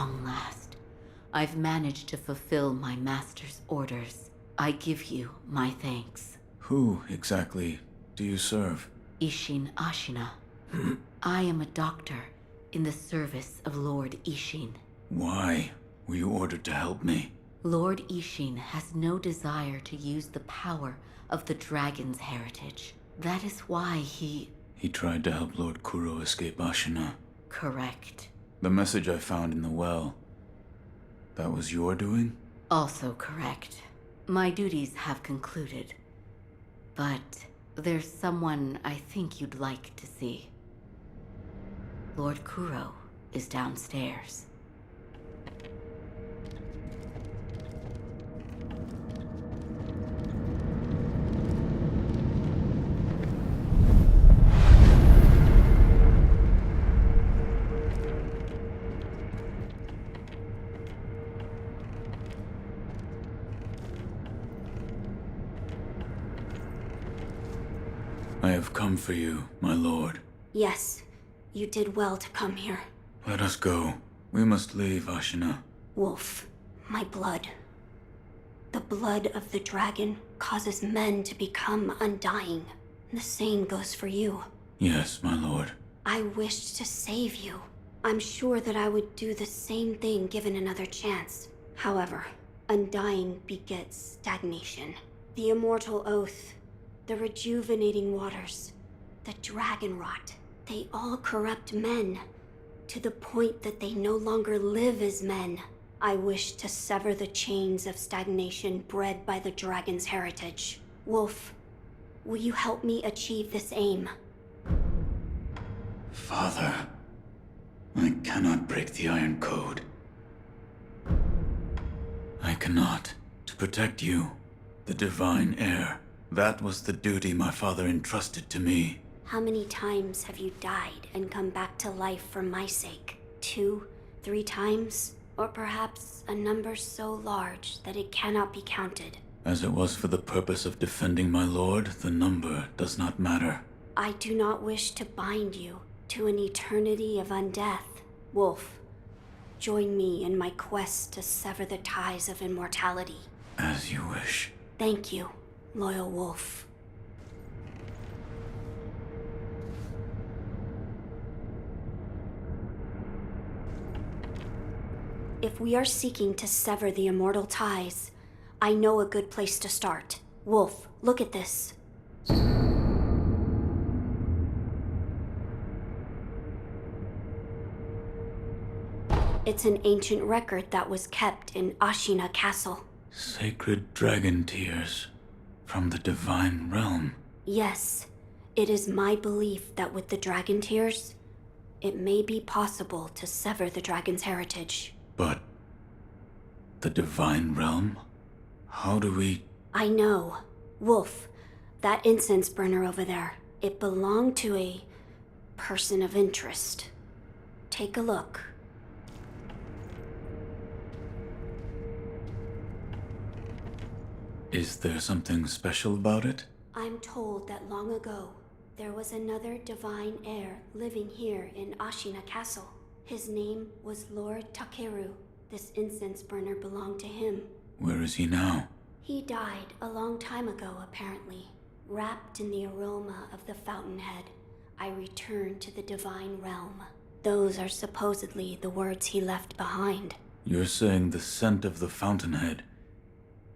long last. I've managed to fulfill my master's orders. I give you my thanks. Who exactly do you serve? Isshin Ashina. I am a doctor in the service of Lord Isshin. Why were you ordered to help me? Lord Isshin has no desire to use the power of the dragon's heritage. That is why he... He tried to help Lord Kuro escape Ashina. Correct. The message I found in the well, that was your doing? Also correct. My duties have concluded. But there's someone I think you'd like to see. Lord Kuro is downstairs. I have come for you, my lord. Yes, you did well to come here. Let us go. We must leave Ashina. Wolf, my blood. The blood of the dragon causes men to become undying. The same goes for you. Yes, my lord. I wished to save you. I'm sure that I would do the same thing given another chance. However, undying begets stagnation. The immortal oath, the rejuvenating waters, the dragon rot, they all corrupt men, to the point that they no longer live as men. I wish to sever the chains of stagnation bred by the dragon's heritage. Wolf, will you help me achieve this aim? Father, I cannot break the Iron Code. I cannot. To protect you, the divine heir. That was the duty my father entrusted to me. How many times have you died and come back to life for my sake? 2, 3 times? Or perhaps a number so large that it cannot be counted? As it was for the purpose of defending my lord, the number does not matter. I do not wish to bind you to an eternity of undeath. Wolf, join me in my quest to sever the ties of immortality. As you wish. Thank you, loyal wolf. If we are seeking to sever the immortal ties, I know a good place to start. Wolf, look at this. It's an ancient record that was kept in Ashina Castle. Sacred dragon tears from the divine realm. Yes, it is my belief that with the dragon tears, it may be possible to sever the dragon's heritage. But the divine realm? How do we... I know. Wolf, that incense burner over there, it belonged to a person of interest. Take a look. Is there something special about it? I'm told that long ago, there was another divine heir living here in Ashina Castle. His name was Lord Takeru. This incense burner belonged to him. Where is he now? He died a long time ago, apparently. Wrapped in the aroma of the fountainhead, I returned to the divine realm. Those are supposedly the words he left behind. You're saying the scent of the fountainhead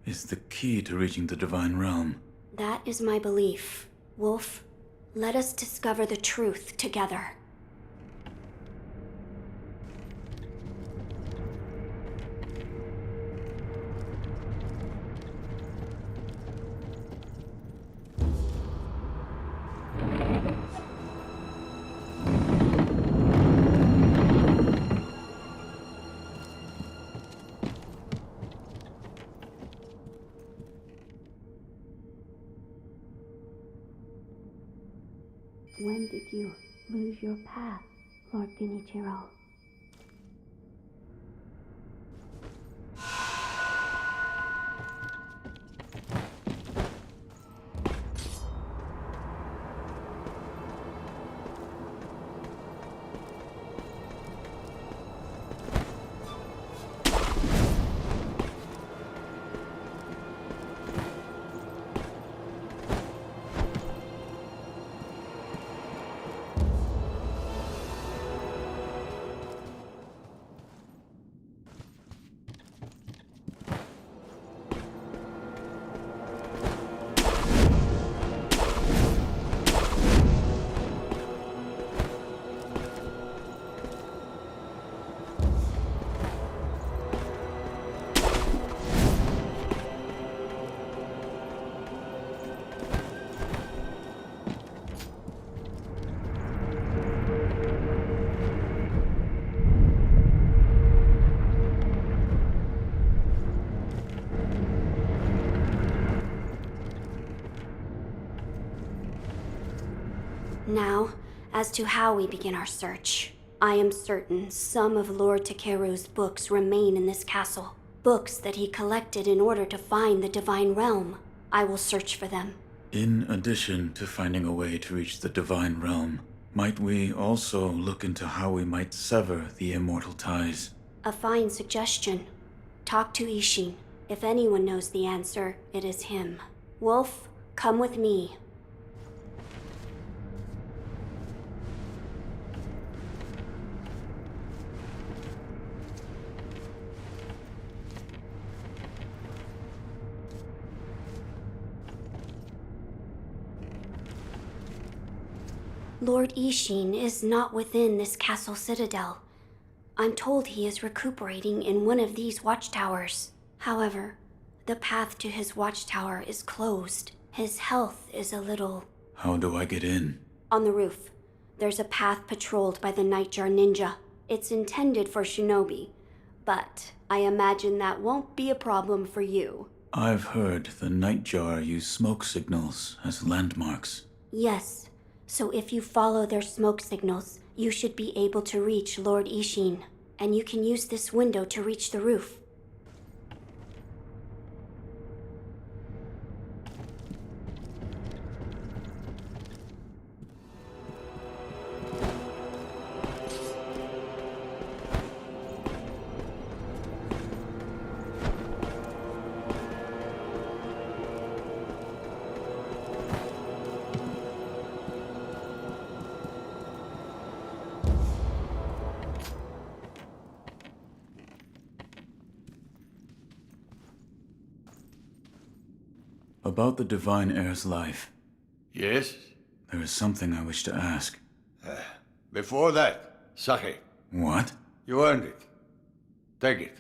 is the key to reaching the divine realm? That is my belief. Wolf, let us discover the truth together. When did you lose your path, Lord Genichiro? Now, as to how we begin our search. I am certain some of Lord Takeru's books remain in this castle. Books that he collected in order to find the Divine Realm. I will search for them. In addition to finding a way to reach the Divine Realm, might we also look into how we might sever the immortal ties? A fine suggestion. Talk to Isshin. If anyone knows the answer, it is him. Wolf, come with me. Lord Isshin is not within this castle citadel. I'm told he is recuperating in one of these watchtowers. However, the path to his watchtower is closed. His health is a little... How do I get in? On the roof, there's a path patrolled by the Nightjar Ninja. It's intended for Shinobi, but I imagine that won't be a problem for you. I've heard the Nightjar use smoke signals as landmarks. Yes, so if you follow their smoke signals, you should be able to reach Lord Isshin, and you can use this window to reach the roof. About the Divine Heir's life, Yes? there is something I wish to ask. Before that, sake. What? You earned it. Take it.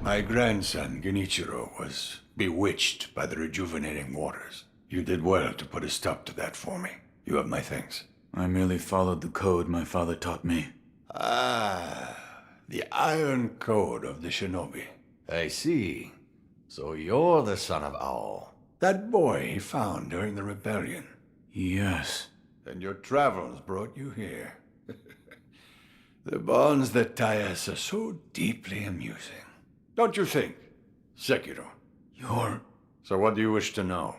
My grandson, Genichiro, was bewitched by the rejuvenating waters. You did well to put a stop to that for me. You have my thanks. I merely followed the code my father taught me. Ah, the Iron Code of the Shinobi. I see. So you're the son of Owl. That boy he found during the rebellion. Yes. And your travels brought you here. The bonds that tie us are so deeply amusing. Don't you think, Sekiro? You're... So what do you wish to know?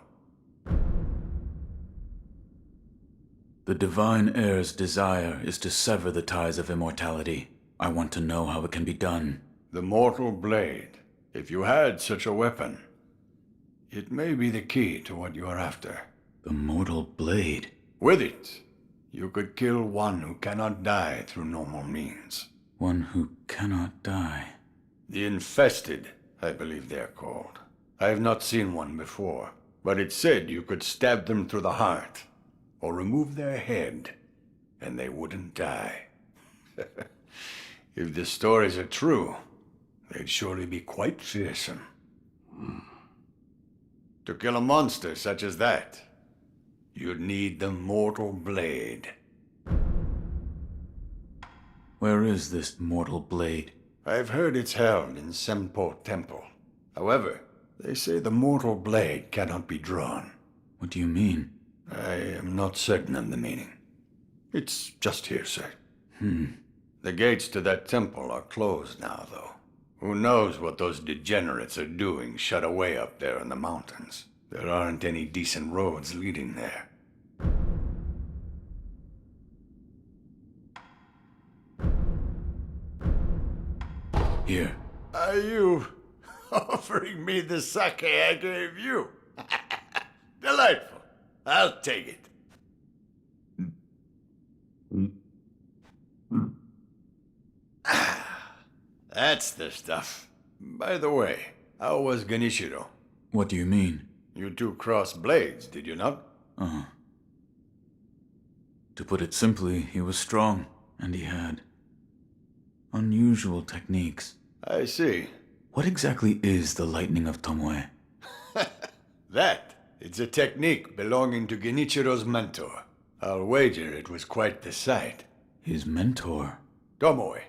The Divine Heir's desire is to sever the ties of immortality. I want to know how it can be done. The Mortal Blade. If you had such a weapon, it may be the key to what you are after. The Mortal Blade? With it, you could kill one who cannot die through normal means. One who cannot die. The infested, I believe they're called. I have not seen one before, but it said you could stab them through the heart, or remove their head, and they wouldn't die. If the stories are true, they'd surely be quite fearsome. To kill a monster such as that, you'd need the Mortal Blade. Where is this Mortal Blade? I've heard it's held in Senpou Temple. However, they say the Mortal Blade cannot be drawn. What do you mean? I am not certain of the meaning. It's just hearsay. The gates to that temple are closed now, though. Who knows what those degenerates are doing shut away up there in the mountains. There aren't any decent roads leading there. Here. Are you offering me the sake I gave you? Delightful. I'll take it. That's the stuff. By the way, how was Genichiro? What do you mean? You two crossed blades, did you not? Uh-huh. To put it simply, he was strong, and he had unusual techniques. I see. What exactly is the Lightning of Tomoe? It's a technique belonging to Genichiro's mentor. I'll wager it was quite the sight. His mentor? Tomoe.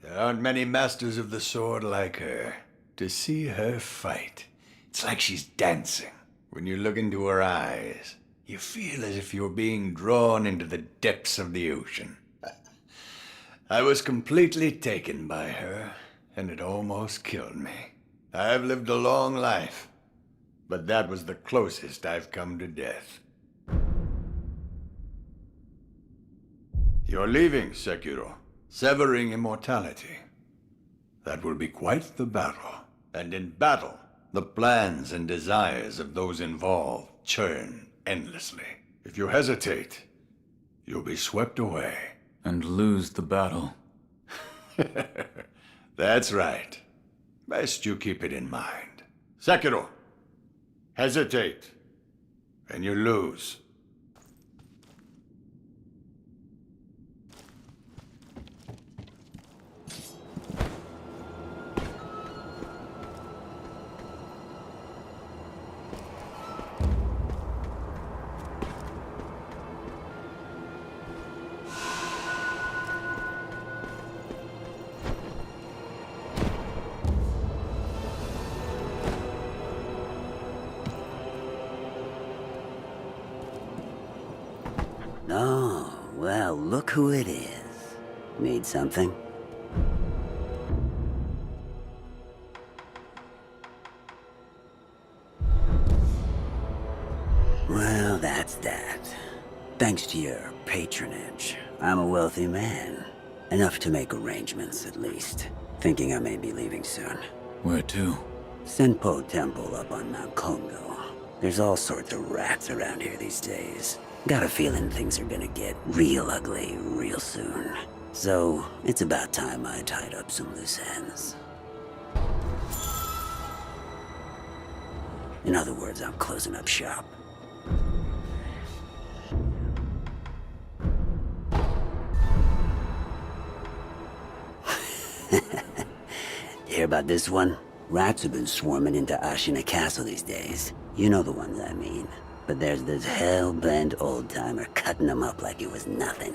There aren't many masters of the sword like her. To see her fight, it's like she's dancing. When you look into her eyes, You feel as if you're being drawn into the depths of the ocean. I was completely taken by her, and it almost killed me. I've lived a long life, but that was the closest I've come to death. You're leaving, Sekiro, severing immortality. That will be quite the battle. And in battle, the plans and desires of those involved churn endlessly. If you hesitate, you'll be swept away. And lose the battle. That's right. Best you keep it in mind. Sekiro, hesitate, and you lose. Oh, well, look who it is. Need something? Well, that's that. Thanks to your patronage, I'm a wealthy man. Enough to make arrangements, at least. Thinking I may be leaving soon. Where to? Senpou Temple up on Mount Kongo. There's all sorts of rats around here these days. Got a feeling things are gonna get real ugly real soon. So, it's about time I tied up some loose ends. In other words, I'm closing up shop. Hear about this one? Rats have been swarming into Ashina Castle these days. You know the ones I mean. But there's this hell-bent old-timer cutting them up like it was nothing.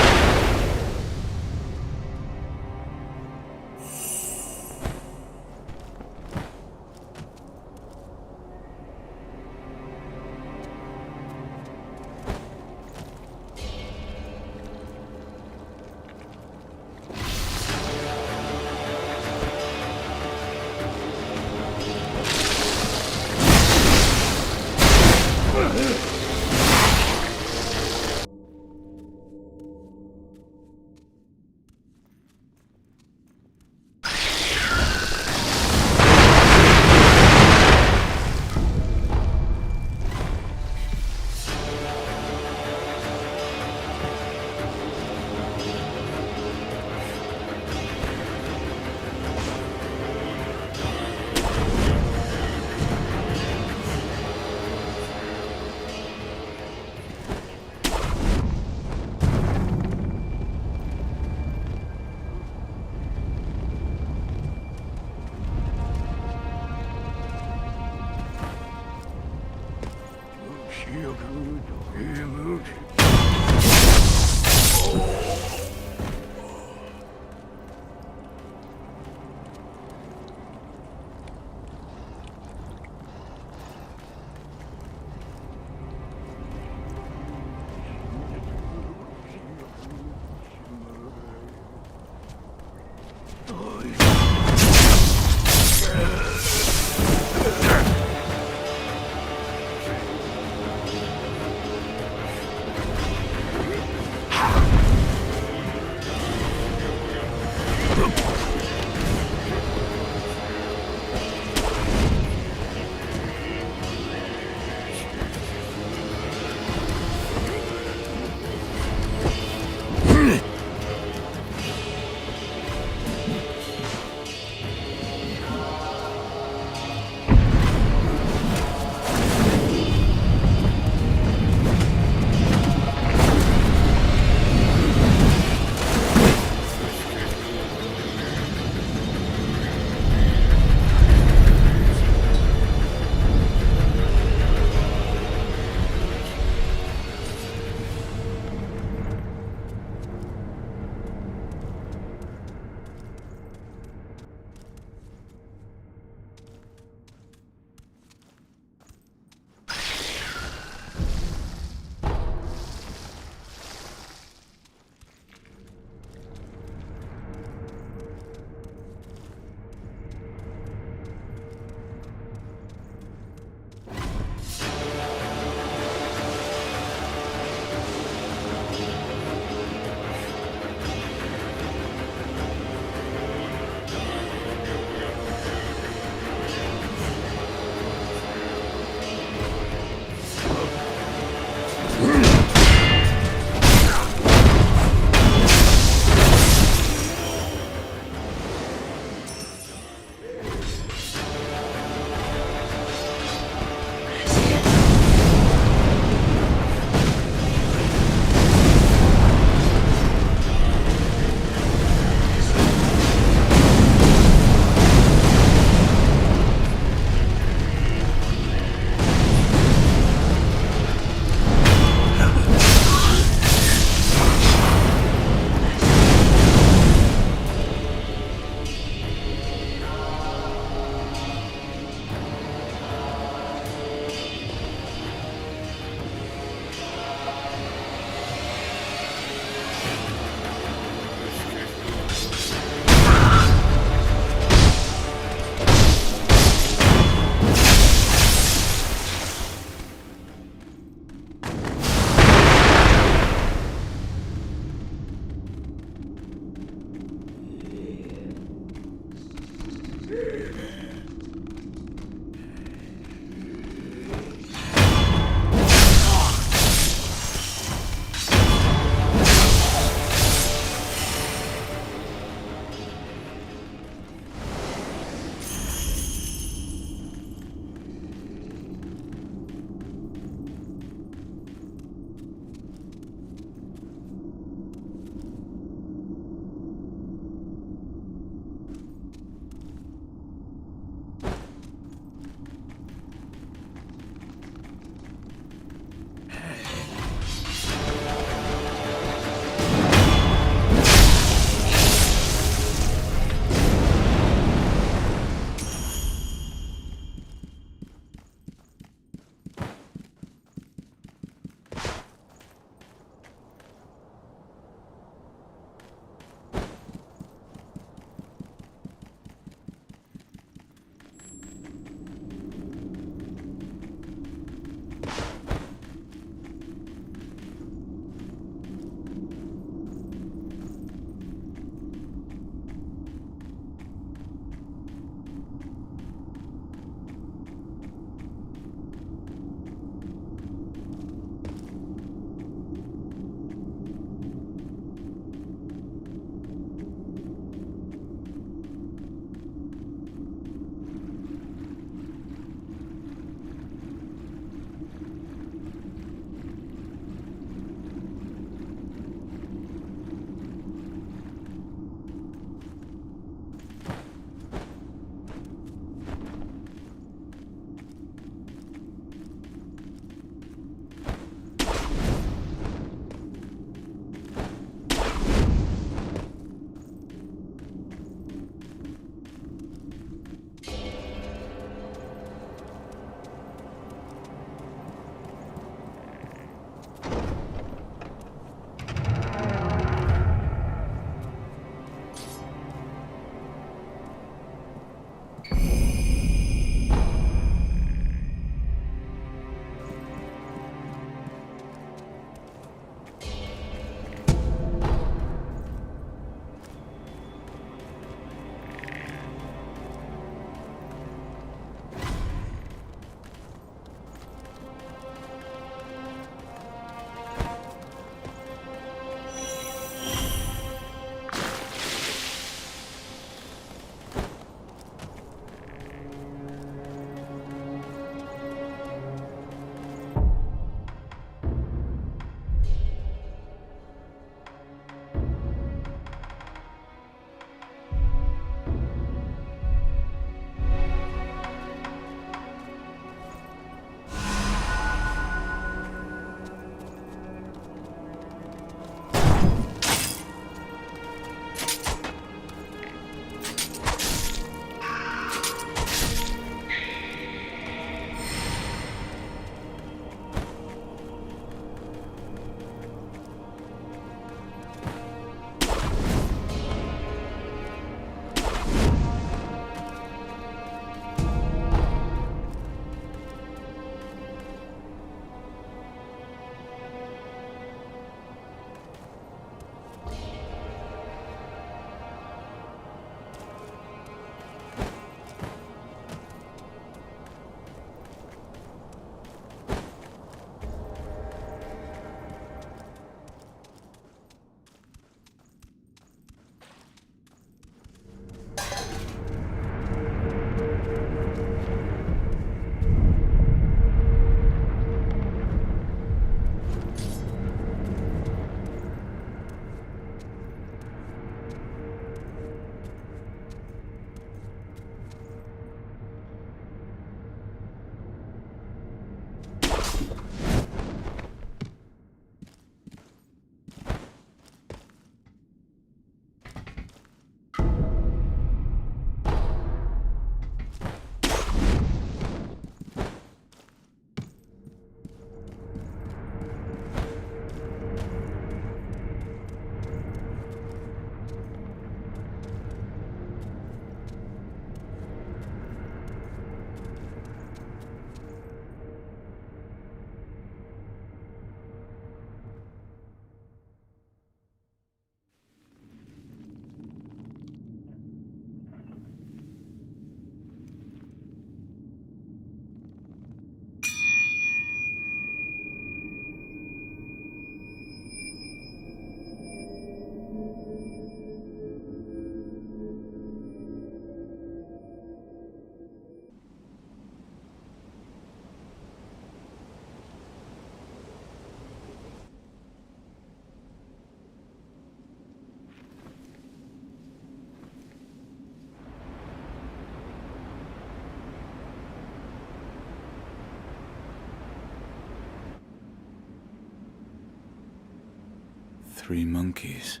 3 monkeys.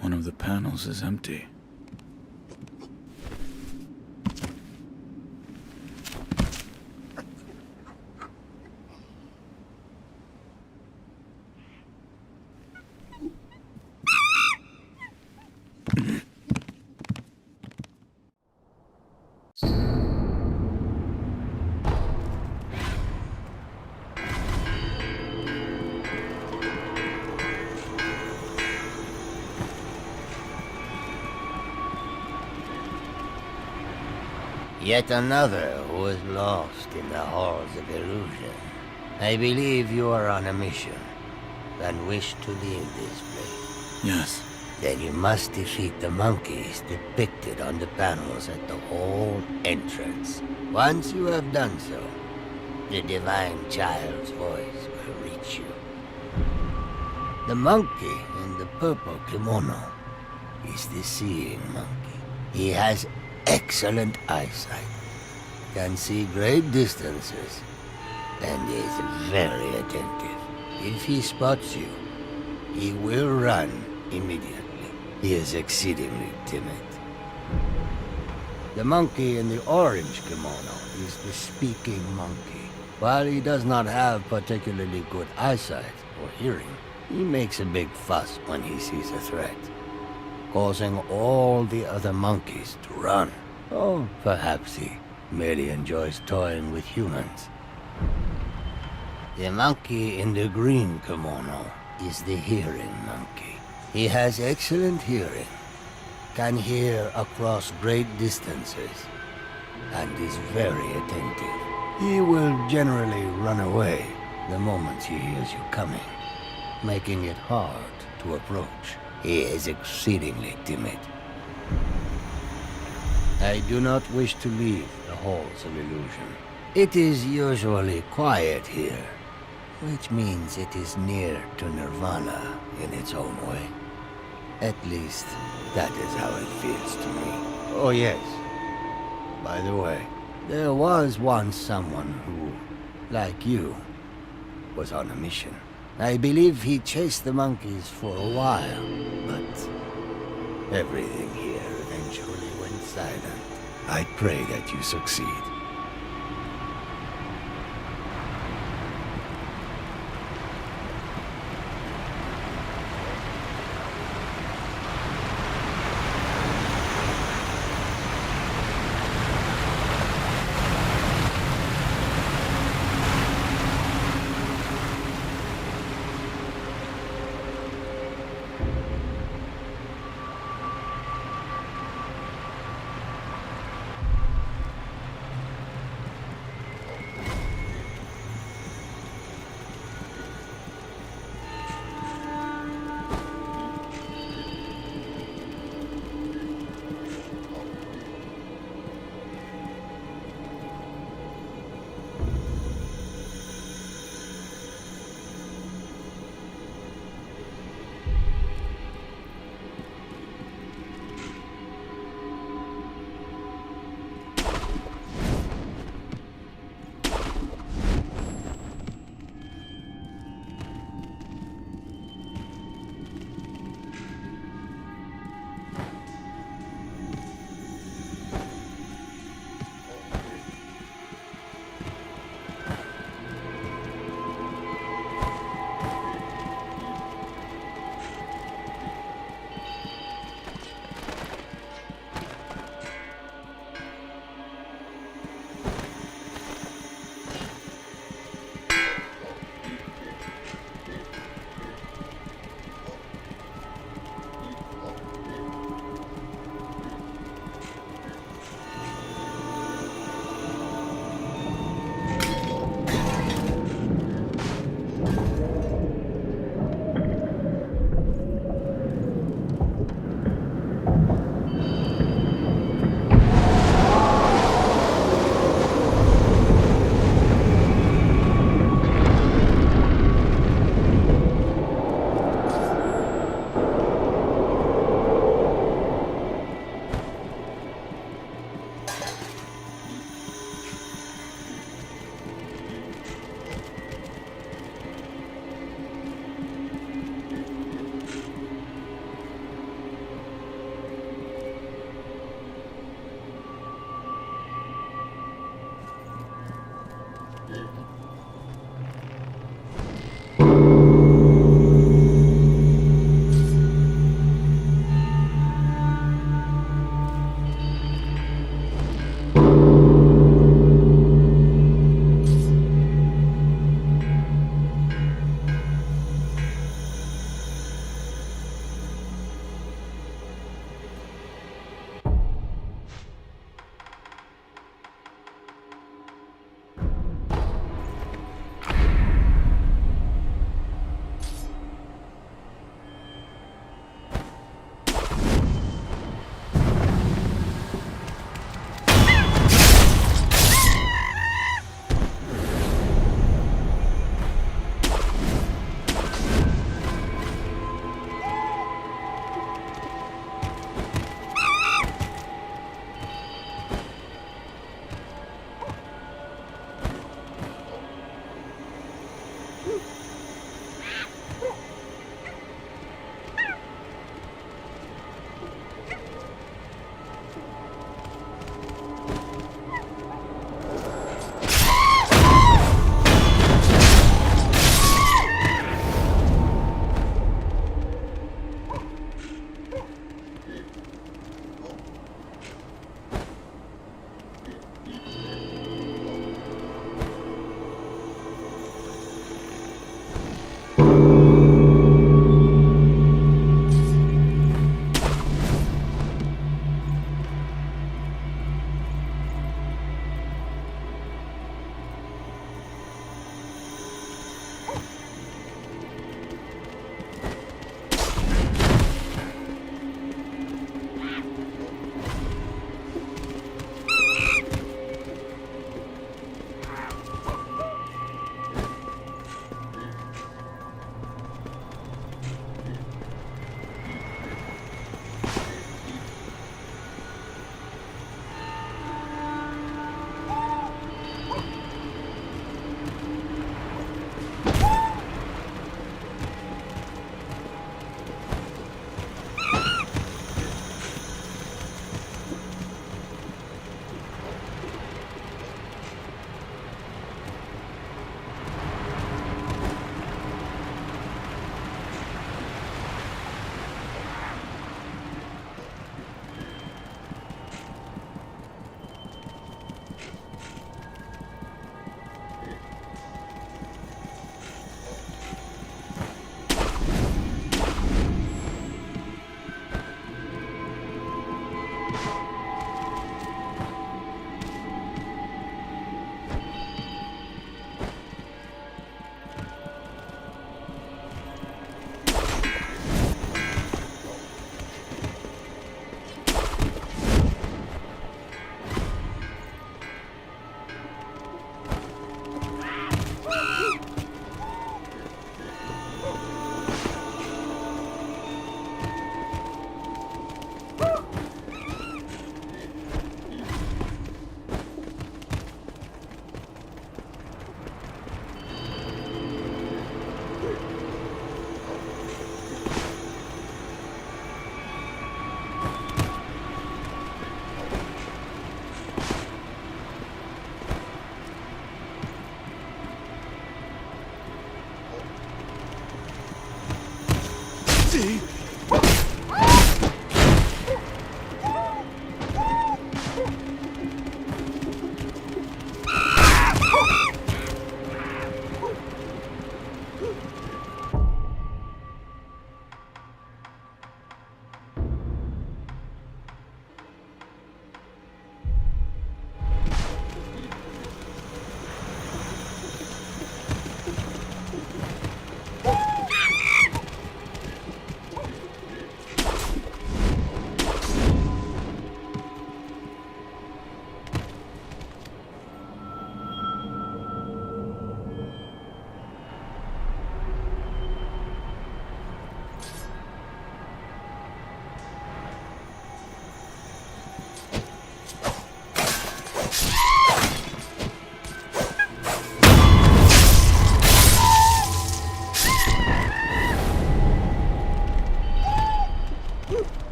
One of the panels is empty. Yet another who was lost in the halls of illusion. I believe you are on a mission, and wish to leave this place. Yes. Then you must defeat the monkeys depicted on the panels at the hall entrance. Once you have done so, the divine child's voice will reach you. The monkey in the purple kimono is the seeing monkey. He has excellent eyesight, can see great distances, and is very attentive. If he spots you, he will run immediately. He is exceedingly timid. The monkey in the orange kimono is the speaking monkey. While he does not have particularly good eyesight or hearing, he makes a big fuss when he sees a threat, causing all the other monkeys to run. Or perhaps he merely enjoys toying with humans. The monkey in the green kimono is the hearing monkey. He has excellent hearing, can hear across great distances, and is very attentive. He will generally run away the moment he hears you coming, making it hard to approach. He is exceedingly timid. I do not wish to leave the halls of illusion. It is usually quiet here, which means it is near to nirvana in its own way. At least, that is how it feels to me. Oh yes. By the way, there was once someone who, like you, was on a mission. I believe he chased the monkeys for a while, but everything here eventually went silent. I pray that you succeed.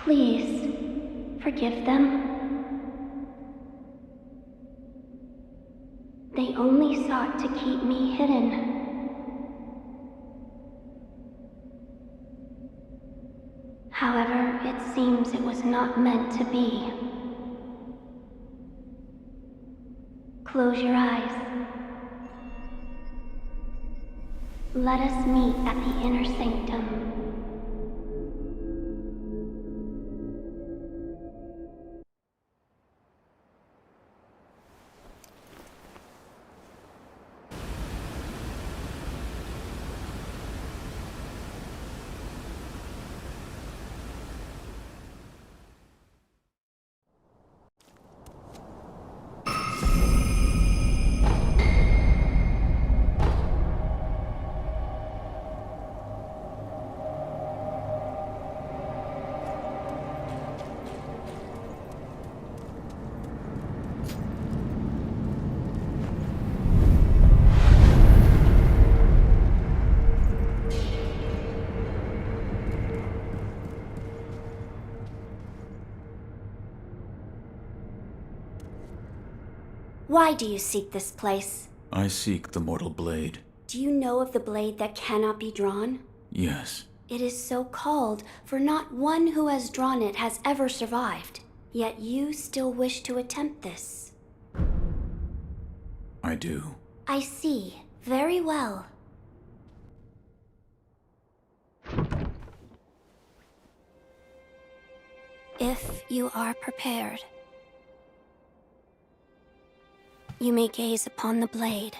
Please, forgive them. They only sought to keep me hidden. However, it seems it was not meant to be. Close your eyes. Let us meet at the inner sanctum. Why do you seek this place? I seek the mortal blade. Do you know of the blade that cannot be drawn? Yes. It is so called, for not one who has drawn it has ever survived. Yet you still wish to attempt this. I do. I see. Very well. If you are prepared, you may gaze upon the blade.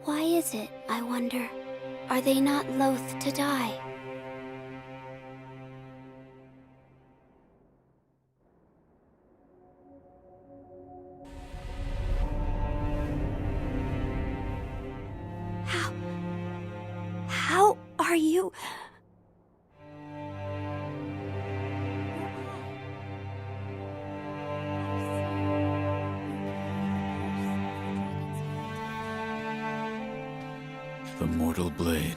Why is it, I wonder? Are they not loath to die? How are you? The mortal blade.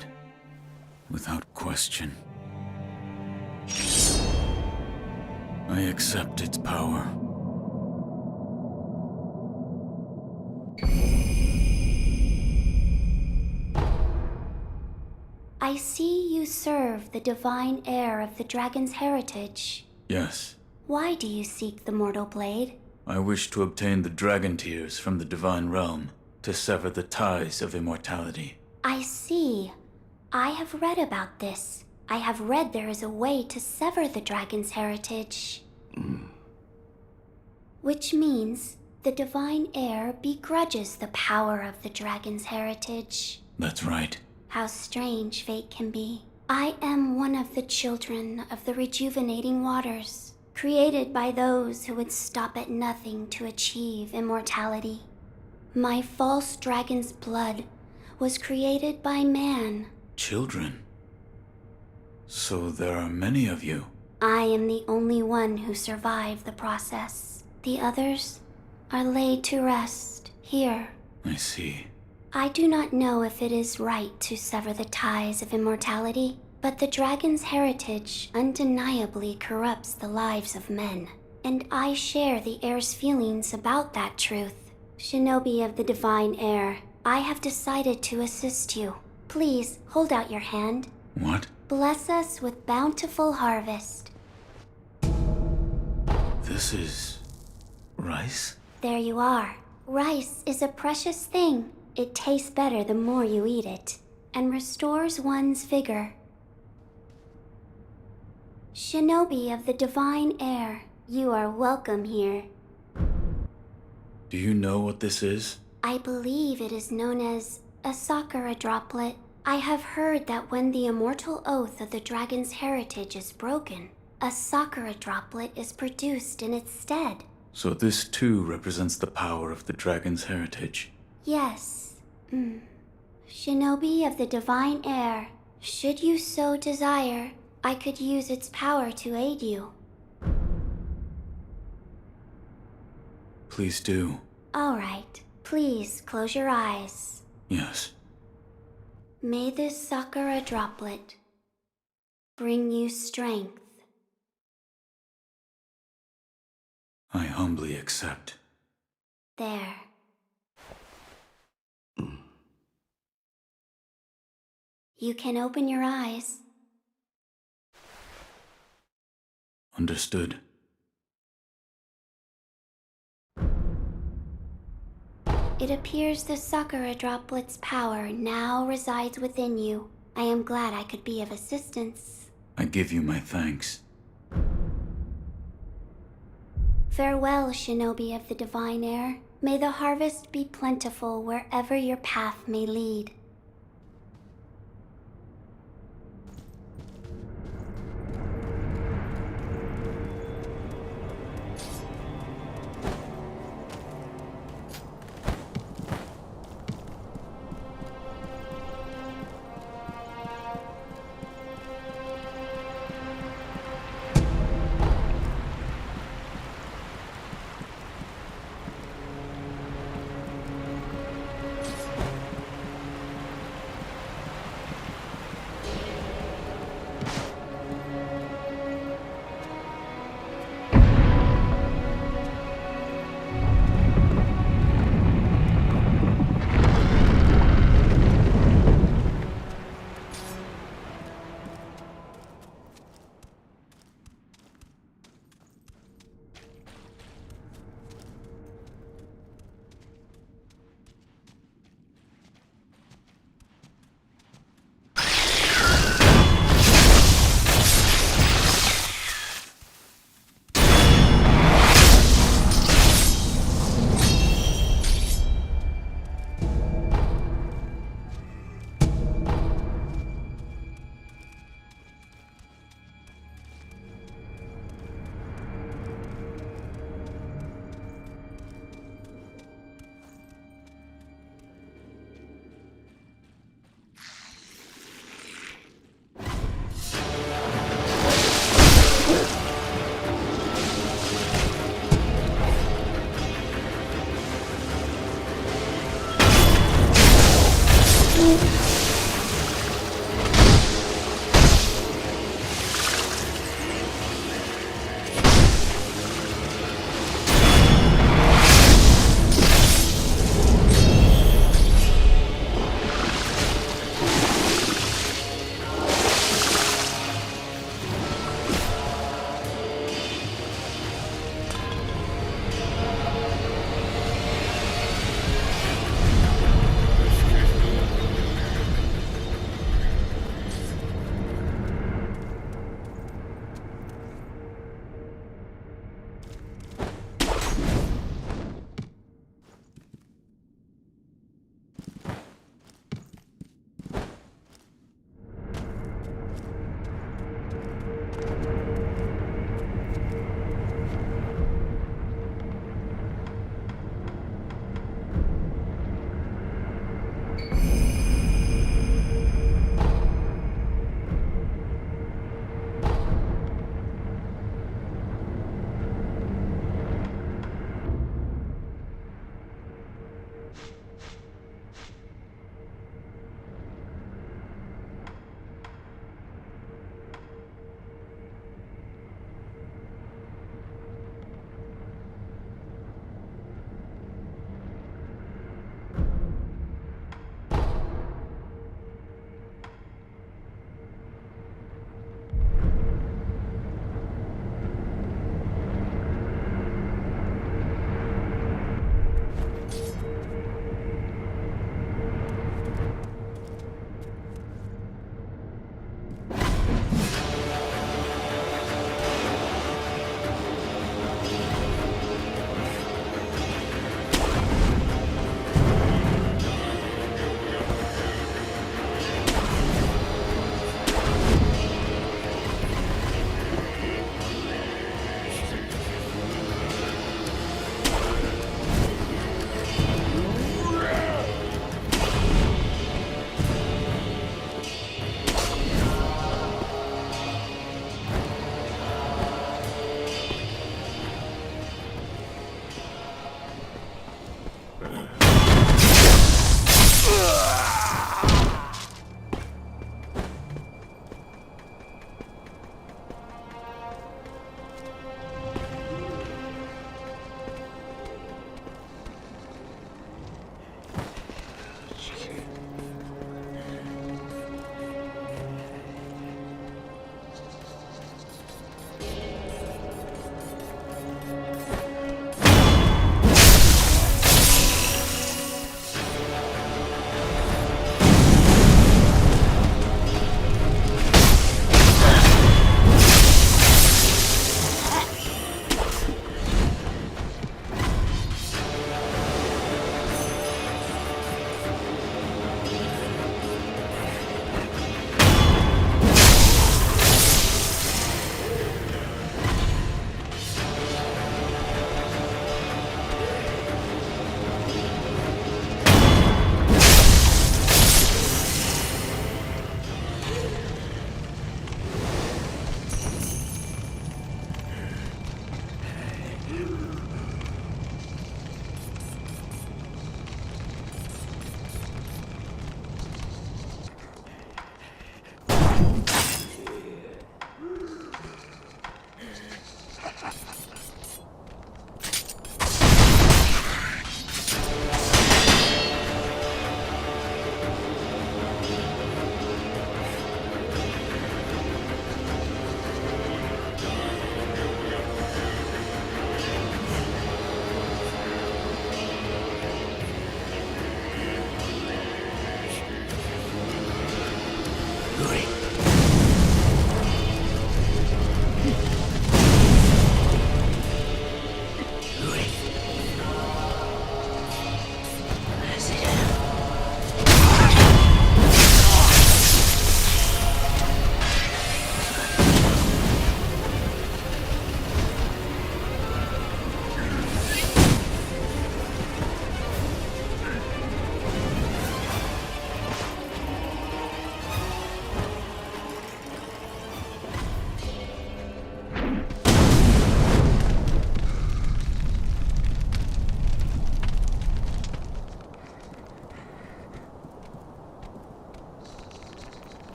Without question. I accept its power. I see you serve the divine heir of the dragon's heritage. Yes. Why do you seek the mortal blade? I wish to obtain the dragon tears from the divine realm to sever the ties of immortality. I see. I have read about this. I have read there is a way to sever the dragon's heritage. Which means the divine heir begrudges the power of the dragon's heritage. That's right. How strange fate can be. I am one of the children of the rejuvenating waters, created by those who would stop at nothing to achieve immortality. My false dragon's blood was created by man. Children? So there are many of you. I am the only one who survived the process. The others are laid to rest here. I see. I do not know if it is right to sever the ties of immortality, but the dragon's heritage undeniably corrupts the lives of men, and I share the heir's feelings about that truth. Shinobi of the divine heir, I have decided to assist you. Please, hold out your hand. What? Bless us with bountiful harvest. This is... rice? There you are. Rice is a precious thing. It tastes better the more you eat it, and restores one's vigor. Shinobi of the divine heir, you are welcome here. Do you know what this is? I believe it is known as a Sakura droplet. I have heard that when the immortal oath of the dragon's heritage is broken, a Sakura droplet is produced in its stead. So this too represents the power of the dragon's heritage. Yes. Shinobi of the Divine Air. Should you so desire, I could use its power to aid you. Please do. All right. Please close your eyes. Yes. May this Sakura droplet bring you strength. I humbly accept. There. You can open your eyes. Understood. It appears the Sakura droplet's power now resides within you. I am glad I could be of assistance. I give you my thanks. Farewell, Shinobi of the Divine Air. May the harvest be plentiful wherever your path may lead.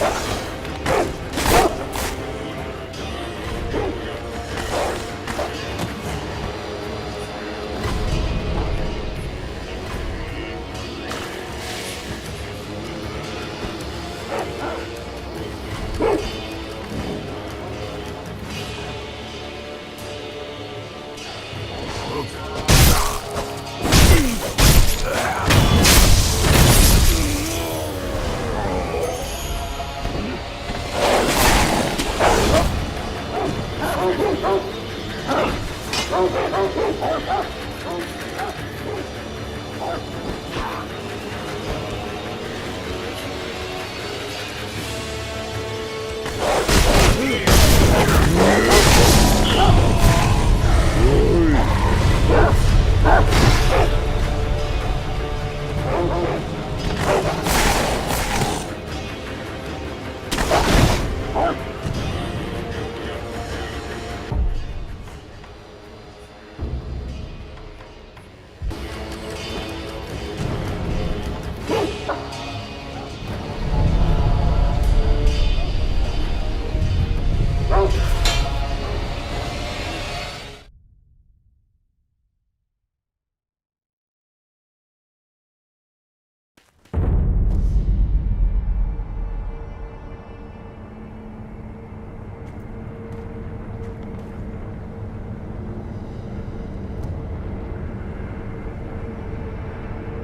Got it.